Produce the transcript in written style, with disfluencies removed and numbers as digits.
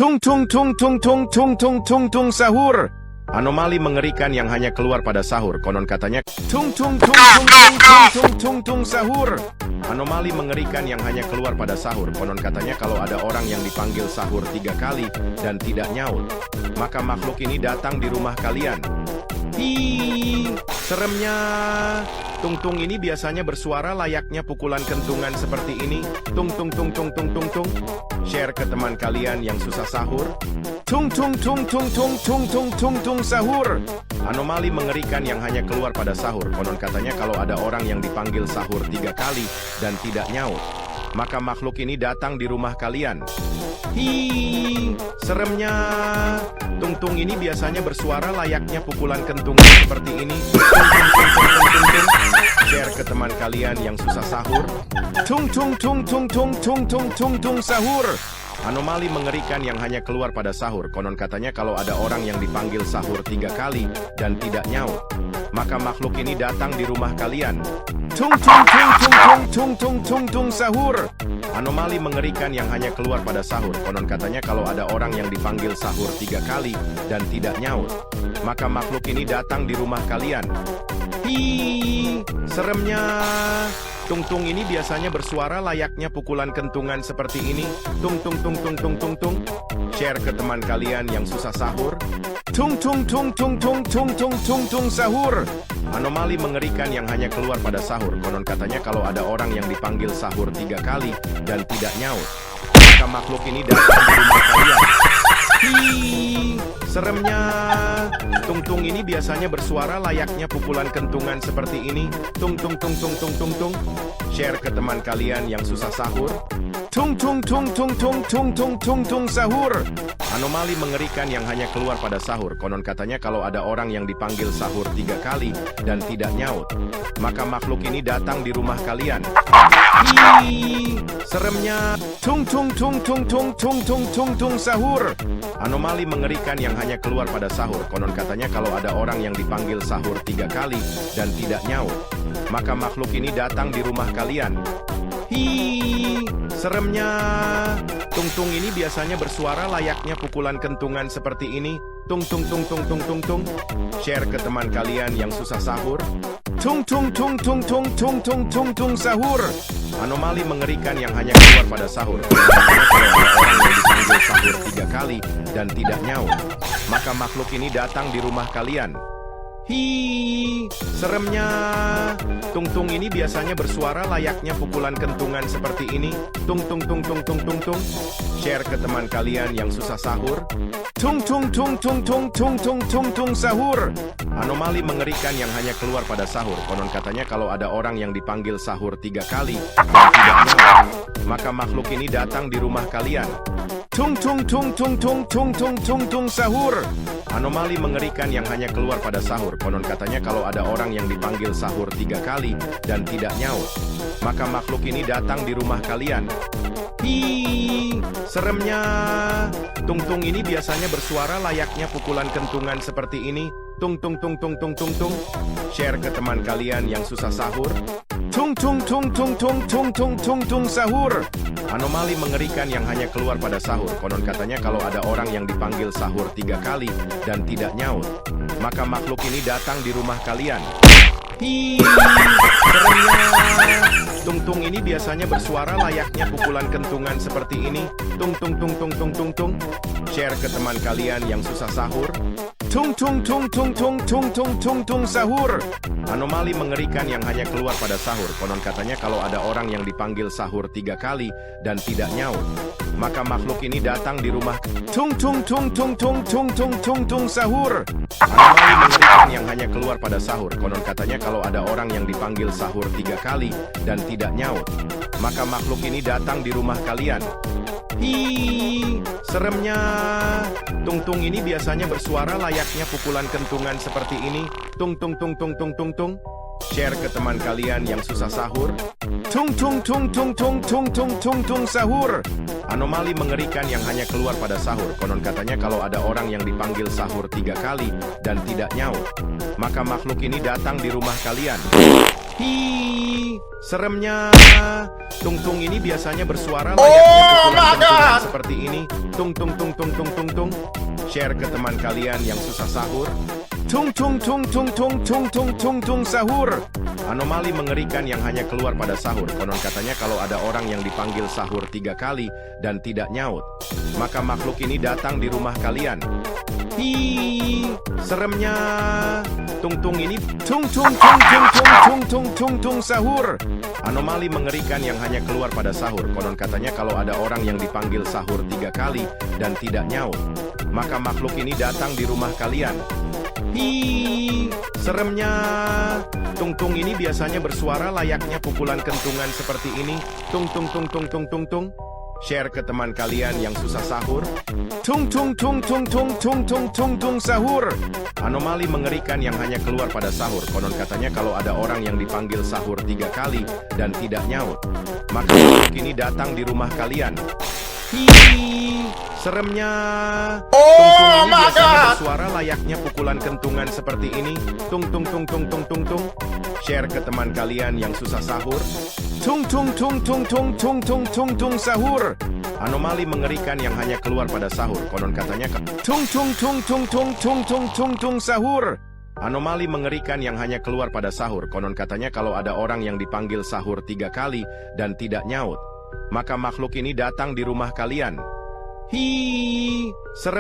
Tung tung tung tung tung tung tung tung tung sahur. Anomali mengerikan yang hanya keluar pada sahur. Konon katanya tung tung tung tung tung tung tung tung sahur. Anomali mengerikan yang hanya keluar pada sahur. Konon katanya kalau ada orang yang dipanggil sahur 3 kali dan tidak nyaut, maka makhluk ini datang di rumah kalian. Hi, seremnya. Tung-tung ini biasanya bersuara layaknya pukulan kentungan seperti ini. Tung tung tung tung tung tung tung. Share ke teman kalian yang susah sahur. Tung tung tung tung tung tung tung tung tung sahur. Anomali mengerikan yang hanya keluar pada sahur. Konon katanya kalau ada orang yang dipanggil sahur 3 kali dan tidak nyaut, maka makhluk ini datang di rumah kalian. Hi, seremnya. Tung-tung ini biasanya bersuara layaknya pukulan kentungan seperti ini. Tung tung tung tung tung tung tung. Share ke teman kalian yang susah sahur. Tung tung tung tung tung tung tung tung tung sahur. Anomali mengerikan yang hanya keluar pada sahur. Konon katanya kalau ada orang yang dipanggil sahur 3 kali dan tidak nyaut, maka makhluk ini datang di rumah kalian. Tung tung tung tung tung tung tung tung tung sahur. Anomali mengerikan yang hanya keluar pada sahur. Konon katanya kalau ada orang yang dipanggil sahur 3 kali dan tidak nyaut, maka makhluk ini datang di rumah kalian. Hi, seremnya. Tung-tung ini biasanya bersuara layaknya pukulan kentungan seperti ini. Tung tung tung tung tung tung tung. Share ke teman kalian yang susah sahur. Tung tung tung tung tung tung tung tung tung sahur. Anomali mengerikan yang hanya keluar pada sahur. Konon katanya kalau ada orang yang dipanggil sahur 3 kali dan tidak nyaut, maka makhluk ini datang di rumah kalian. Hi, seremnya. Tung-tung ini biasanya bersuara layaknya pukulan kentungan seperti ini. Tung tung tung tung tung tung tung. Share ke teman kalian yang susah sahur. Tung tung tung tung tung tung tung tung tung sahur. Anomali mengerikan yang hanya keluar pada sahur. Konon katanya kalau ada orang yang dipanggil sahur 3 kali dan tidak nyaut, maka makhluk ini datang di rumah kalian. Hi, seremnya. Tung tung tung tung tung tung tung tung tung sahur. Anomali mengerikan yang hanya keluar pada sahur. Konon katanya kalau ada orang yang dipanggil sahur 3 kali dan tidak nyaut, maka makhluk ini datang di rumah kalian. Hi, seremnya. Tung-tung ini biasanya bersuara layaknya pukulan kentungan seperti ini. Tung tung tung tung tung tung tung. Share ke teman kalian yang susah sahur. Tung tung tung tung tung tung tung tung tung sahur. Anomali mengerikan yang hanya keluar pada sahur. Kalau ada orang yang dipanggil sahur 3 kali dan tidak nyaut, maka makhluk ini datang di rumah kalian. Hi, seremnya. Tung-tung ini biasanya bersuara layaknya pukulan kentungan seperti ini. Tung tung tung tung tung tung tung. Share ke teman kalian yang susah sahur. Tung tung tung tung tung tung tung tung tung sahur. Anomali mengerikan yang hanya keluar pada sahur. Konon katanya kalau ada orang yang dipanggil sahur 3 kali dan tidak nyaut, maka makhluk ini datang di rumah kalian. Tung tung tung tung tung tung tung tung tung sahur. Anomali mengerikan yang hanya keluar pada sahur. Konon katanya kalau ada orang yang dipanggil sahur 3 kali dan tidak nyaut, maka makhluk ini datang di rumah kalian. Hi, seremnya. Tung-tung ini biasanya bersuara layaknya pukulan kentungan seperti ini. Tung tung tung tung tung tung tung. Share ke teman kalian yang susah sahur. Tung tung tung tung tung tung tung tung tung sahur. Anomali mengerikan yang hanya keluar pada sahur. Konon katanya kalau ada orang yang dipanggil sahur 3 kali dan tidak nyaut, maka makhluk ini datang di rumah kalian. Hi, seremnya. Tung-tung ini biasanya bersuara layaknya pukulan kentungan seperti ini. Tung tung tung tung tung tung tung. Share ke teman kalian yang susah sahur. Tung tung tung tung tung tung tung tung tung sahur. Anomali mengerikan yang hanya keluar pada sahur. Konon katanya kalau ada orang yang dipanggil sahur 3 kali dan tidak nyaut, maka makhluk ini datang di rumah. Tung tung tung tung tung tung tung tung tung sahur. Anomali mengerikan yang hanya keluar pada sahur. Konon katanya kalau ada orang yang dipanggil sahur 3 kali dan tidak nyaut, maka makhluk ini datang di rumah kalian. Hi, seremnya. Tung-tung ini biasanya bersuara layaknya pukulan kentungan seperti ini. Tung tung tung tung tung tung tung. Share ke teman kalian yang susah sahur. Tung tung tung tung tung tung tung tung tung sahur. Anomali mengerikan yang hanya keluar pada sahur. Konon katanya kalau ada orang yang dipanggil sahur 3 kali dan tidak nyaut, maka makhluk ini datang di rumah kalian. Hi, seremnya. Tung-tung ini biasanya bersuara layaknya pukulan kentungan seperti ini. Tung tung tung tung tung tung tung. Share ke teman kalian yang susah sahur. Tung tung tung tung tung tung tung tung tung sahur. Anomali mengerikan yang hanya keluar pada sahur. Konon katanya kalau ada orang yang dipanggil sahur 3 kali dan tidak nyaut, maka makhluk ini datang di rumah kalian. Hi, seremnya. Tung-tung ini tung tung tung tung tung tung tung tung tung sahur. Anomali mengerikan yang hanya keluar pada sahur. Konon katanya kalau ada orang yang dipanggil sahur 3 kali dan tidak nyaut, maka makhluk ini datang di rumah kalian. Hi, seremnya. Tung-tung ini biasanya bersuara layaknya pukulan kentungan seperti ini. Tung tung tung tung tung tung tung. Share ke teman kalian yang susah sahur. Tung tung tung tung tung tung tung tung tung sahur. Anomali mengerikan yang hanya keluar pada sahur. Konon katanya kalau ada orang yang dipanggil sahur 3 kali dan tidak nyaut, maka makhluk ini datang di rumah kalian. Hi, seremnya. Tung-tung ini biasanya bersuara layaknya pukulan kentungan seperti ini. Tung tung tung tung tung tung tung. Share ke teman kalian yang susah sahur. Tung tung tung tung tung tung tung tung tung sahur. Anomali mengerikan yang hanya keluar pada sahur. Konon katanya tung tung tung tung tung tung tung tung tung sahur. Anomali mengerikan yang hanya keluar pada sahur. Konon katanya kalau ada orang yang dipanggil sahur 3 kali dan tidak nyaut, maka makhluk ini datang di rumah kalian. Hi, serem.